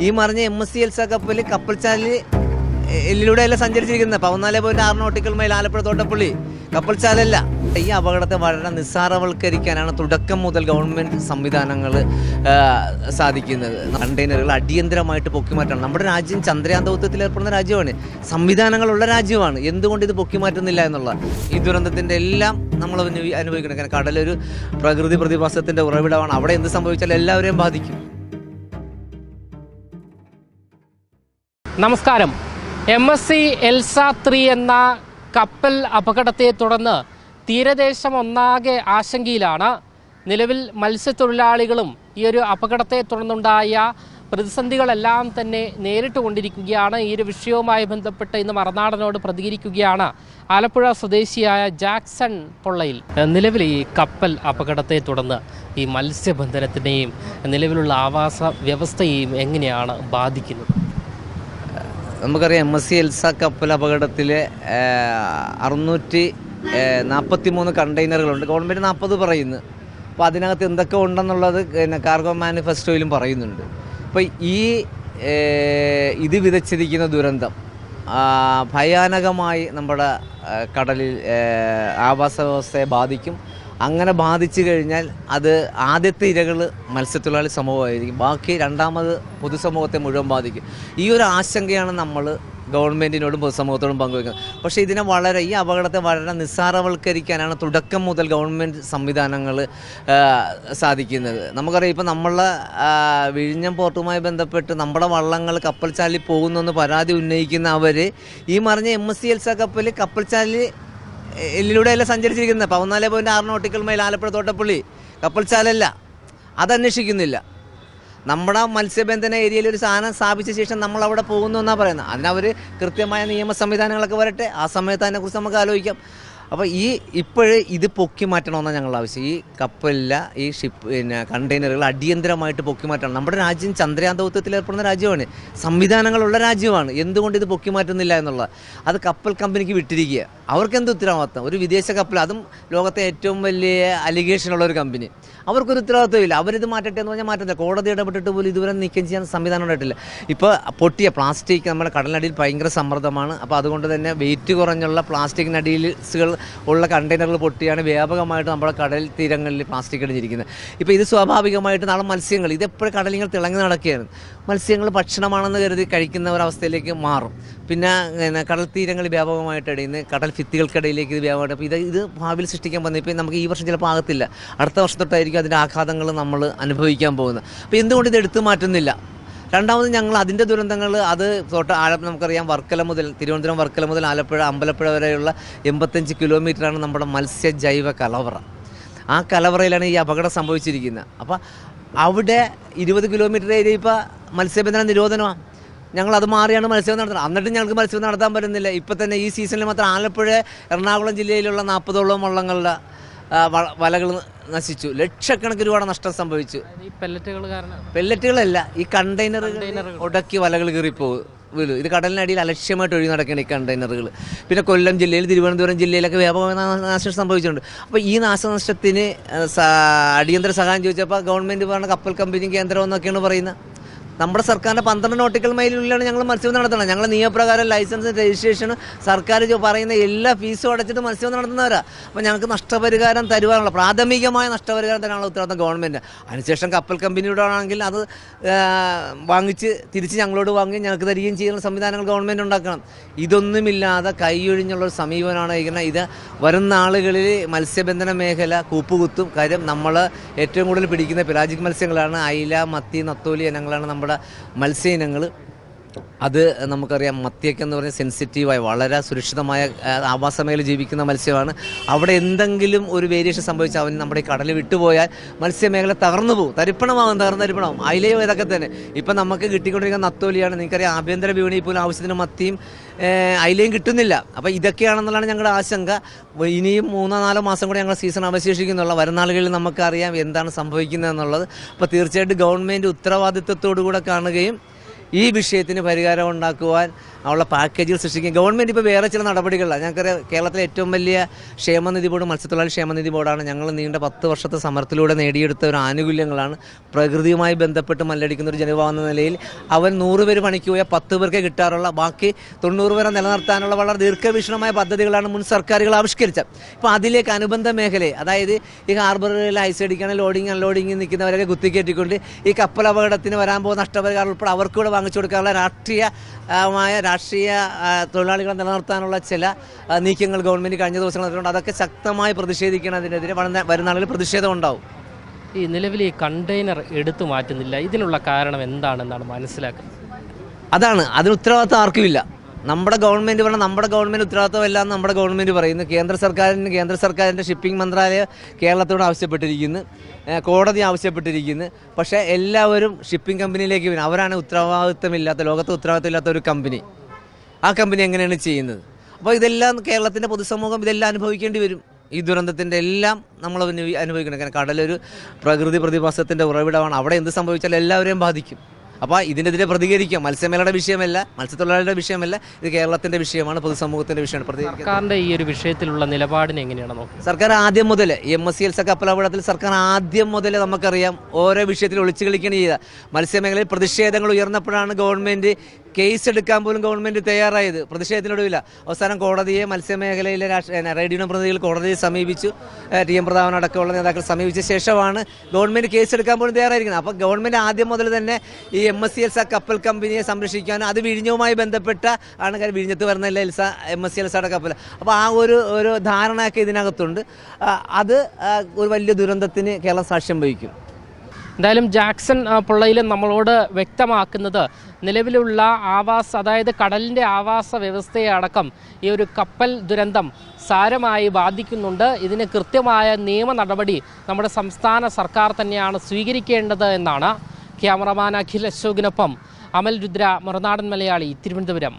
ഈ പറഞ്ഞ MSC Elsa കപ്പൽ ചാലിലൂടെയല്ല സഞ്ചരിച്ചിരിക്കുന്നത്. 14.6 നോട്ടിക്കൽ മൈൽ ആലപ്പുഴ തോട്ടപ്പള്ളി കപ്പൽ ചാലല്ല. ഈ അപകടത്തെ വളരെ നിസ്സാരവൽക്കരിക്കാനാണ് തുടക്കം മുതൽ ഗവൺമെൻറ് സംവിധാനങ്ങൾ സാധിക്കുന്നത്. കണ്ടെയ്നറുകൾ അടിയന്തരമായിട്ട് പൊക്കി മാറ്റണം. നമ്മുടെ രാജ്യം ചന്ദ്രയാൻ ദൗത്യത്തിൽ ഏർപ്പെടുന്ന രാജ്യമാണ്, സംവിധാനങ്ങളുള്ള രാജ്യമാണ്. എന്തുകൊണ്ട് ഇത് പൊക്കി മാറ്റുന്നില്ല എന്നുള്ള ഈ ദുരന്തത്തിൻ്റെ എല്ലാം നമ്മൾ അനുഭവിക്കണം. കാരണം കടലൊരു പ്രകൃതി പ്രതിഭാസത്തിൻ്റെ ഉറവിടമാണ്. അവിടെ എന്ത് സംഭവിച്ചാലും എല്ലാവരെയും ബാധിക്കും. നമസ്കാരം. MSC എൽസ 3 എന്ന കപ്പൽ അപകടത്തെ തുടർന്ന് തീരദേശം ഒന്നാകെ ആശങ്കയിലാണ്. നിലവിൽ മത്സ്യത്തൊഴിലാളികളും ഈ ഒരു അപകടത്തെ തുടർന്നുണ്ടായ പ്രതിസന്ധികളെല്ലാം തന്നെ നേരിട്ടുകൊണ്ടിരിക്കുകയാണ്. ഈ ഒരു വിഷയവുമായി ബന്ധപ്പെട്ട് ഇന്ന് മറുനാടനോട് പ്രതികരിക്കുകയാണ് ആലപ്പുഴ സ്വദേശിയായ ജാക്സൺ പൊള്ളയിൽ. നിലവിൽ ഈ കപ്പൽ അപകടത്തെ തുടർന്ന് ഈ മത്സ്യബന്ധനത്തിനെയും നിലവിലുള്ള ആവാസ വ്യവസ്ഥയെയും എങ്ങനെയാണ് ബാധിക്കുന്നത്? നമുക്കറിയാം MSC എൽസ കപ്പൽ അപകടത്തിൽ 643 കണ്ടെയ്നറുകളുണ്ട്. ഗവൺമെൻറ് 40 പറയുന്നു. അപ്പോൾ അതിനകത്ത് എന്തൊക്കെ ഉണ്ടെന്നുള്ളത് കാർഗോ മാനിഫെസ്റ്റോയിലും പറയുന്നുണ്ട്. അപ്പോൾ ഇത് വിതച്ചിരിക്കുന്ന ദുരന്തം ഭയാനകമായി നമ്മുടെ കടലിൽ ആവാസ വ്യവസ്ഥയെ ബാധിക്കും. അങ്ങനെ ബാധിച്ചു കഴിഞ്ഞാൽ അത് ആദ്യത്തെ ഇരകൾ മത്സ്യത്തൊഴിലാളി സമൂഹമായിരിക്കും. ബാക്കി രണ്ടാമത് പൊതുസമൂഹത്തെ മുഴുവൻ ബാധിക്കും. ഈ ഒരു ആശങ്കയാണ് നമ്മൾ ഗവൺമെൻറ്റിനോടും പൊതുസമൂഹത്തോടും പങ്കുവയ്ക്കുന്നത്. പക്ഷേ ഇതിനെ ഈ അപകടത്തെ വളരെ നിസ്സാരവൽക്കരിക്കാനാണ് തുടക്കം മുതൽ ഗവൺമെൻറ് സംവിധാനങ്ങൾ സാധിക്കുന്നത്. നമുക്കറിയാം, ഇപ്പോൾ നമ്മളെ വിഴിഞ്ഞം പോർട്ടുമായി ബന്ധപ്പെട്ട് നമ്മുടെ വള്ളങ്ങൾ കപ്പൽ ചാലിൽ പോകുന്നെന്ന് പരാതി ഉന്നയിക്കുന്ന അവർ ഈ പറഞ്ഞ MSC എൽസ കപ്പൽ ചാലിലൂടെയല്ല സഞ്ചരിച്ചിരിക്കുന്നത്. 14.6 നോട്ടിക്കൽ മൈൽ ആലപ്പുഴ തോട്ടപ്പള്ളി കപ്പൽ ചാലല്ല. അതന്വേഷിക്കുന്നില്ല. നമ്മുടെ മത്സ്യബന്ധന ഏരിയയിൽ ഒരു സാധനം സ്ഥാപിച്ച ശേഷം നമ്മൾ അവിടെ പോകുന്നു എന്നാണ് പറയുന്നത്. അതിനവർ കൃത്യമായ നിയമ സംവിധാനങ്ങളൊക്കെ വരട്ടെ, ആ സമയത്ത് അതിനെക്കുറിച്ച് നമുക്ക് ആലോചിക്കാം. അപ്പോൾ ഇത് പൊക്കി മാറ്റണമെന്നാണ് ഞങ്ങളുടെ ആവശ്യം. ഈ കപ്പലില്ല, ഈ കണ്ടെയ്നറുകൾ അടിയന്തരമായിട്ട് പൊക്കി മാറ്റണം. നമ്മുടെ രാജ്യം ചന്ദ്രയാൻ ദൗത്യത്തിൽ ഏർപ്പെടുന്ന രാജ്യമാണ്, സംവിധാനങ്ങളുള്ള രാജ്യമാണ്. എന്തുകൊണ്ട് ഇത് പൊക്കി മാറ്റുന്നില്ല എന്നുള്ളത് അത് കപ്പൽ കമ്പനിക്ക് വിട്ടിരിക്കുക. അവർക്ക് എന്ത് ഉത്തരവാദിത്തം? ഒരു വിദേശ കപ്പൽ, അതും ലോകത്തെ ഏറ്റവും വലിയ അലിഗേഷനുള്ള ഒരു കമ്പനി, അവർക്കൊരു ഉത്തരവാദിത്തമില്ല. അവരിത് മാറ്റട്ടെ എന്ന് പറഞ്ഞാൽ മാറ്റുന്നില്ല. കോടതി ഇടപെട്ടിട്ട് പോലും ഇതുവരെ നീക്കം ചെയ്യാൻ സംവിധാനം ഉണ്ടായിട്ടില്ല. ഇപ്പോൾ പൊട്ടിയ പ്ലാസ്റ്റിക് നമ്മുടെ കടലിനടിയിൽ ഭയങ്കര സമ്മർദ്ദമാണ്. അപ്പോൾ അതുകൊണ്ട് തന്നെ വെയിറ്റ് കുറഞ്ഞുള്ള പ്ലാസ്റ്റിക്കിനടിയിൽസുകൾ ഉള്ള കണ്ടെയ്നറുകൾ പൊട്ടിയാണ് വ്യാപകമായിട്ട് നമ്മുടെ കടൽ തീരങ്ങളിൽ പ്ലാസ്റ്റിക് അടിഞ്ഞിരിക്കുന്നത്. ഇപ്പോൾ ഇത് സ്വാഭാവികമായിട്ട് നാളെ മത്സ്യങ്ങൾ, ഇതെപ്പോഴും കടലിങ്ങൾ തിളങ്ങി നടക്കുകയാണ്. മത്സ്യങ്ങൾ ഭക്ഷണമാണെന്ന് കരുതി കഴിക്കുന്ന ഒരവസ്ഥയിലേക്ക് മാറും. പിന്നെ കടൽ തീരങ്ങൾ വ്യാപകമായിട്ട് അടിയുന്നു, കടൽ ഭിത്തികൾക്കിടയിലേക്ക് ഇത് വ്യാപകമായിട്ട്. അപ്പോൾ ഇത് ഭാവിയിൽ സൃഷ്ടിക്കാൻ പോകുന്നത് ഇപ്പോൾ നമുക്ക് ഈ വർഷം ചിലപ്പോൾ ആകത്തില്ല, അടുത്ത വർഷത്തൊട്ടായിരിക്കും അതിൻ്റെ ആഘാതങ്ങൾ നമ്മൾ അനുഭവിക്കാൻ പോകുന്നത്. അപ്പോൾ എന്തുകൊണ്ട് ഇത് എടുത്തു മാറ്റുന്നില്ല? രണ്ടാമത് ഞങ്ങൾ അതിൻ്റെ ദുരന്തങ്ങൾ നമുക്കറിയാം, തിരുവനന്തപുരം വർക്കല മുതൽ ആലപ്പുഴ അമ്പലപ്പുഴ വരെയുള്ള 85 കിലോമീറ്ററാണ് നമ്മുടെ മത്സ്യജൈവ കലവറ. ആ കലവറയിലാണ് ഈ അപകടം സംഭവിച്ചിരിക്കുന്നത്. അപ്പോൾ അവിടെ 20 കിലോമീറ്റർ ഏരിയ ഇപ്പോൾ മത്സ്യബന്ധന നിരോധനമാണ്. ഞങ്ങളത് മാറിയാണ് മത്സ്യബന്ധനം നടത്തുന്നത്. എന്നിട്ടും ഞങ്ങൾക്ക് മത്സ്യബന്ധനം നടത്താൻ പറ്റുന്നില്ല. ഇപ്പം തന്നെ ഈ സീസണിൽ മാത്രം ആലപ്പുഴ എറണാകുളം ജില്ലയിലുള്ള 40ഓളം വള്ളങ്ങളുടെ വലകൾ നശിച്ചു. ലക്ഷക്കണക്കിന് രൂപയുടെ നഷ്ടം സംഭവിച്ചു. പെല്ലറ്റുകളല്ല, ഈ കണ്ടെയ്നറുകൾ ഉടക്കി വലകൾ കീറിപ്പോകും. ഇത് കടലിനടിയിൽ അലക്ഷ്യമായിട്ട് ഒഴുകി നടക്കുകയാണ് ഈ കണ്ടെയ്നറുകൾ. പിന്നെ കൊല്ലം ജില്ലയിൽ, തിരുവനന്തപുരം ജില്ലയിലൊക്കെ വ്യാപകമായ നാശം സംഭവിച്ചിട്ടുണ്ട്. അപ്പോൾ ഈ നാശനഷ്ടത്തിന് അടിയന്തര സഹായം ചോദിച്ചപ്പോൾ ഗവൺമെൻറ് പറഞ്ഞ കപ്പൽ കമ്പനി കേന്ദ്രം എന്നൊക്കെയാണ് പറയുന്നത്. നമ്മുടെ സർക്കാരിൻ്റെ 12 നോട്ടിക്കൽ മൈലിലാണ് ഞങ്ങൾ മത്സ്യബന്ധനം നടത്തുന്നത്. ഞങ്ങൾ നിയമപ്രകാരം ലൈസൻസ് രജിസ്ട്രേഷൻ സർക്കാർ പറയുന്ന എല്ലാ ഫീസും അടച്ചിട്ട് മത്സ്യബന്ധനം നടത്തുന്നവരാണ്. അപ്പോൾ ഞങ്ങൾക്ക് നഷ്ടപരിഹാരം തരുവാനുള്ള പ്രാഥമികമായ നഷ്ടപരിഹാരം തരാനുള്ള ഉത്തരവാദിത്തം ഗവൺമെൻറ്. അതിനുശേഷം കപ്പൽ കമ്പനിയുടെ ആണെങ്കിൽ അത് വാങ്ങിച്ച് തിരിച്ച് ഞങ്ങളോട് വാങ്ങി ഞങ്ങൾക്ക് തരികയും ചെയ്യുന്ന സംവിധാനങ്ങൾ ഗവൺമെൻറ് ഉണ്ടാക്കണം. ഇതൊന്നുമില്ലാതെ കൈയൊഴിഞ്ഞുള്ളൊരു സമീപനമാണ് ഇരിക്കുന്നത്. ഇത് വരുന്ന ആളുകളിൽ മത്സ്യബന്ധന മേഖല കൂപ്പുകുത്തും. കാര്യം നമ്മൾ ഏറ്റവും കൂടുതൽ പിടിക്കുന്ന പെലാജിക് മത്സ്യങ്ങളാണ്. അയില, മത്തി, നത്തോലി ഇനങ്ങളാണ് നമ്മുടെ മത്സ്യ ഇനങ്ങൾ. അത് നമുക്കറിയാം, മത്തിയൊക്കെ എന്ന് പറഞ്ഞാൽ സെൻസിറ്റീവായ വളരെ സുരക്ഷിതമായ ആവാസ മേഖല ജീവിക്കുന്ന മത്സ്യമാണ്. അവിടെ എന്തെങ്കിലും ഒരു വേരിയേഷൻ സംഭവിച്ചാൽ അവൻ നമ്മുടെ ഈ കടൽ വിട്ടുപോയാൽ മത്സ്യമേഖല തകർന്നു പോകും, തരിപ്പണമാകും. അയിലയോ ഇതൊക്കെ തന്നെ ഇപ്പം നമുക്ക് കിട്ടിക്കൊണ്ടിരിക്കുന്ന നത്തോലിയാണ്. നിങ്ങൾക്കറിയാം, ആഭ്യന്തര വിപണിയിൽ പോലും ആവശ്യത്തിന് മത്തിയും അയിലയും കിട്ടുന്നില്ല. അപ്പോൾ ഇതൊക്കെയാണെന്നുള്ളതാണ് ഞങ്ങളുടെ ആശങ്ക. ഇനിയും 3-4 മാസം കൂടെ ഞങ്ങളുടെ സീസൺ അവശേഷിക്കുന്നുള്ള. വരുന്നാളുകളിൽ നമുക്കറിയാം എന്താണ് സംഭവിക്കുന്നത് എന്നുള്ളത്. അപ്പോൾ തീർച്ചയായിട്ടും ഗവൺമെൻറ് ഉത്തരവാദിത്വത്തോടു കൂടെ കാണുകയും ഈ വിഷയത്തിന് പരിഹാരം ഉണ്ടാക്കുവാൻ ഉള്ള പാക്കേജുകൾ സൃഷ്ടിക്കും. ഗവൺമെൻറ് ഇപ്പോൾ വേറെ ചില നടപടികളിലാണ്. ഞങ്ങൾക്കറിയാം കേരളത്തിലെ ഏറ്റവും വലിയ ക്ഷേമനിധി ബോർഡ് മത്സ്യത്തൊഴിലാളി ക്ഷേമനിധി ബോർഡാണ്. ഞങ്ങൾ നീണ്ട 10 വർഷത്തെ സമരത്തിലൂടെ നേടിയെടുത്ത ഒരു ആനുകൂല്യങ്ങളാണ്. പ്രകൃതിയുമായി ബന്ധപ്പെട്ട് മല്ലടിക്കുന്ന ഒരു ജനവിഭാഗം എന്ന നിലയിൽ അവൻ 100 പേര് പണിക്ക് പോയാൽ 10 പേർക്ക് കിട്ടാറുള്ള, ബാക്കി 90 പേരെ നിലനിർത്താനുള്ള വളരെ ദീർഘവീക്ഷണമായ പദ്ധതികളാണ് മുൻ സർക്കാരുകൾ ആവിഷ്കരിച്ചത്. ഇപ്പോൾ അതിലേക്ക് അനുബന്ധ മേഖലയെ, അതായത് ഈ ഹാർബറിൽ ഐസ് അടിക്കാനും ലോഡിങ് അൺലോഡിങ് നിൽക്കുന്നവരൊക്കെ കുത്തിക്കയറ്റിക്കൊണ്ട് ഈ കപ്പൽ അപകടത്തിന് വരാൻ പോകുന്ന നഷ്ടപരിഹാരം ഉൾപ്പെടെ അവർക്കൂടെ വാങ്ങിച്ചു കൊടുക്കാനുള്ള രാഷ്ട്രീയ തൊഴിലാളികളെ നിലനിർത്താനുള്ള ചില നീക്കങ്ങൾ ഗവൺമെൻറ് കഴിഞ്ഞ ദിവസങ്ങൾ നടത്തിയിട്ടുണ്ട്. അതൊക്കെ ശക്തമായി പ്രതിഷേധിക്കുന്നതിനെതിരെ വരുന്ന നാളുകളിൽ പ്രതിഷേധം ഉണ്ടാവും. ഈ നിലവിൽ ഈ കണ്ടെയ്നർ എടുത്തു മാറ്റുന്നില്ല, ഇതിനുള്ള കാരണം എന്താണെന്നാണ് മനസ്സിലാക്കുന്നത്? അതാണ്, അതിന് ഉത്തരവാദിത്വം ആർക്കുമില്ല. നമ്മുടെ ഗവൺമെൻറ് പറഞ്ഞാൽ നമ്മുടെ ഗവൺമെൻറ് ഉത്തരവാദിത്തമല്ല എന്ന് നമ്മുടെ ഗവൺമെൻറ് പറയുന്നു. കേന്ദ്ര സർക്കാരിൻ്റെ ഷിപ്പിംഗ് മന്ത്രാലയം കേരളത്തോട് ആവശ്യപ്പെട്ടിരിക്കുന്നു, കോടതി ആവശ്യപ്പെട്ടിരിക്കുന്നു. പക്ഷേ എല്ലാവരും ഷിപ്പിംഗ് കമ്പനിയിലേക്ക് വരും. അവരാണ് ഉത്തരവാദിത്തമില്ലാത്ത, ലോകത്ത് ഉത്തരവാദിത്തമില്ലാത്ത ഒരു കമ്പനി. ആ കമ്പനി എങ്ങനെയാണ് ചെയ്യുന്നത്? അപ്പോൾ ഇതെല്ലാം കേരളത്തിൻ്റെ പൊതുസമൂഹം ഇതെല്ലാം അനുഭവിക്കേണ്ടി വരും. ഈ ദുരന്തത്തിൻ്റെ എല്ലാം നമ്മൾ അനുഭവിക്കണം. കാരണം കടലൊരു പ്രകൃതി പ്രതിഭാസത്തിൻ്റെ ഉറവിടമാണ്. അവിടെ എന്ത് സംഭവിച്ചാലും എല്ലാവരെയും ബാധിക്കും. അപ്പോൾ ഇതിനെതിരെ പ്രതികരിക്കാം. മത്സ്യമേളയുടെ വിഷയമല്ല, മത്സ്യത്തൊഴിലാളിയുടെ വിഷയമല്ല, ഇത് കേരളത്തിൻ്റെ വിഷയമാണ്, പൊതുസമൂഹത്തിൻ്റെ വിഷയമാണ്. സർക്കാരിൻ്റെ ഈ ഒരു വിഷയത്തിലുള്ള നിലപാടിനെ എങ്ങനെയാണ് നോക്കുന്നത്? സർക്കാർ ആദ്യം മുതൽ MSC എൽസ കപ്പലപകടത്തിൽ സർക്കാർ ആദ്യം മുതൽ നമുക്കറിയാം ഓരോ വിഷയത്തിൽ ഒളിച്ചു കളിക്കുകയാണ് ചെയ്ത. മത്സ്യമേഖലയിൽ പ്രതിഷേധങ്ങൾ ഉയർന്നപ്പോഴാണ് ഗവൺമെൻറ് കേസ് എടുക്കാൻ പോലും ഗവൺമെൻറ് തയ്യാറായത്. പ്രതിഷേധത്തിനൊടുവില്ല. അവസാനം കോടതിയെ, മത്സ്യമേഖലയിലെ ട്രേഡ് യൂണിയൻ പ്രതിനിധികൾ കോടതിയെ സമീപിച്ചു. TM പ്രതാപൻ അടക്കമുള്ള നേതാക്കൾ സമീപിച്ച ശേഷമാണ് ഗവൺമെൻറ് കേസ് എടുക്കാൻ പോലും തയ്യാറായിരിക്കുന്നത്. അപ്പോൾ ഗവൺമെൻറ് ആദ്യം മുതൽ തന്നെ ഈ MSC എൽസ കപ്പൽ കമ്പനിയെ സംരക്ഷിക്കാനും അത് വിഴിഞ്ഞവുമായി ബന്ധപ്പെട്ട ആണ്. കാര്യം വിഴിഞ്ഞത്ത് വരുന്നില്ല MSC എൽസയുടെ കപ്പൽ. അപ്പോൾ ആ ഒരു ധാരണയൊക്കെ ഇതിനകത്തുണ്ട്. അത് ഒരു വലിയ ദുരന്തത്തിന് കേരളം സാക്ഷ്യം വഹിക്കും. എന്തായാലും ജാക്സൺ പൊള്ളയിലും നമ്മളോട് വ്യക്തമാക്കുന്നത് നിലവിലുള്ള അതായത് കടലിൻ്റെ ആവാസ വ്യവസ്ഥയെ അടക്കം ഈ ഒരു കപ്പൽ ദുരന്തം സാരമായി ബാധിക്കുന്നുണ്ട്. ഇതിന് കൃത്യമായ നിയമ നടപടി നമ്മുടെ സംസ്ഥാന സർക്കാർ തന്നെയാണ് സ്വീകരിക്കേണ്ടത് എന്നാണ്. ക്യാമറമാൻ അഖിൽ അശോകിനൊപ്പം അമൽ രുദ്ര, മറുനാടൻ മലയാളി, തിരുവനന്തപുരം.